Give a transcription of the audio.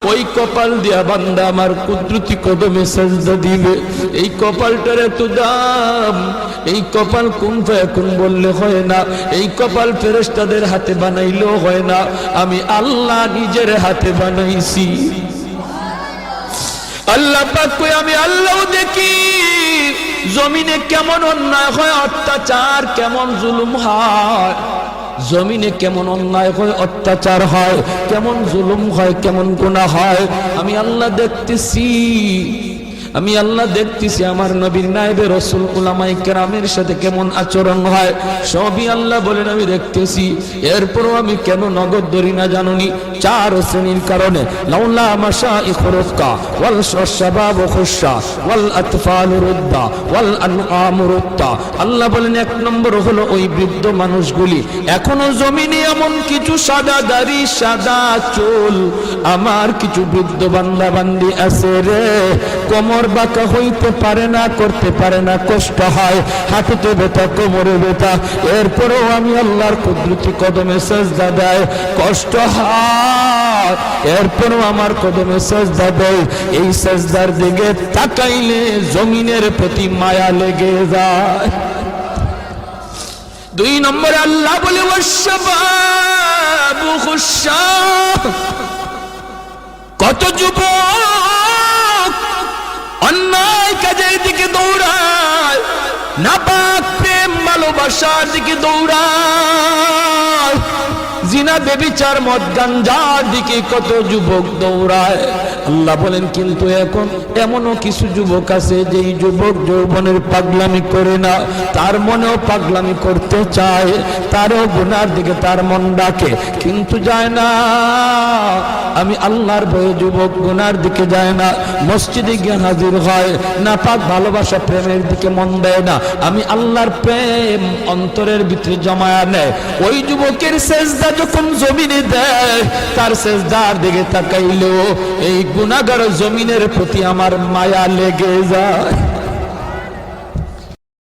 ওই কপাল দিয়া বান্দা আমার কুদরতি কদমে সাজদা দিবে। এই কপালটার এত দাম, এই কপাল কুন ফায়াকুন বললে হয় না, এই কপাল ফেরেশতাদের হাতে বানাইলেও হয় না, আমি আল্লাহ নিজের হাতে বানাইছি। আল্লাহ পাক কই আমি আল্লাহও দেখি জমিনে কেমন অন্যায় হয়, অত্যাচার কেমন জুলুম হয়, জমিনে কেমন অন্যায় হয়, অত্যাচার হয়, কেমন জুলুম হয়, কেমন গুনাহ হয়, আমি আল্লাহ দেখতেছি। আমি আল্লাহ দেখতেছি আমার নবীর নায়েবে রাসূল উলামায়ে কেরামের সাথে কেমন আচরণ হয়, সবই আল্লাহ বলেন আমি দেখতেছি। এরপরও আমি কেন নগদ ধরি না জানুনি? চার শ্রেণীর কারণে। লাউলা মাশাইখ রুক্কা ওয়াল শাবাব খুশা ওয়াল আতফাল রুদ্দা ওয়াল আনআম রুত্তা। আল্লাহ বলেন এক নম্বর হলো ওই বৃদ্ধ মানুষগুলি, এখনো জমিনে এমন কিছু সাদা দাড়ি সাদা চুল আমার কিছু বৃদ্ধ বান্দা বান্দি আছে রে, কোমর বাঁকা হইতে পারে না, করতে পারে না, কষ্ট হয়, হাঁটুতে ব্যথা, কোমরে ব্যথা, এরপরেও আমি আল্লাহর কুদরতি কদমে সাজদা দেয়, কষ্ট হয়, এরপরেও আমার কদমে সাজদা দেয়। এই সাজদার দিকে তাকাইলে জমিনের প্রতি মায়া লেগে যায়। দুই নম্বরে আল্লাহ বলে ওয়াশবাবু খুশা, কত যুবক অন্যায় কাজের দিকে দৌড়ায়, নাপাক প্রেম ভালোবাসার দিকে দৌড়ায়, জিনা বেবিচার মদ গাঞ্জার দিকে কত যুবক দৌড়ায়। আল্লাহ বলেন কিন্তু এখন এমনও কিছু যুবক আছে যেই যুবক যৌবনের পাগলামি করে না, তার মনেও পাগলামি করতে চায়, তারও গুনার দিকে তার মন ডাকে কিন্তু যায় না। আমি আল্লাহর ভয়ে যুবক গুনার দিকে যায় না, মসজিদে গিয়ে হাজির হয় না, পাক ভালোবাসা প্রেমের দিকে মন দেয় না, আমি আল্লাহর প্রেম অন্তরের ভিতরে জমায়া নেয়। ওই যুবকের সেজদা যখন জমিনে দেয়, তার সেজদার দিকে তাকাইলেও এই গুনাহগার জমিনের প্রতি আমার মায়া লেগে যায়।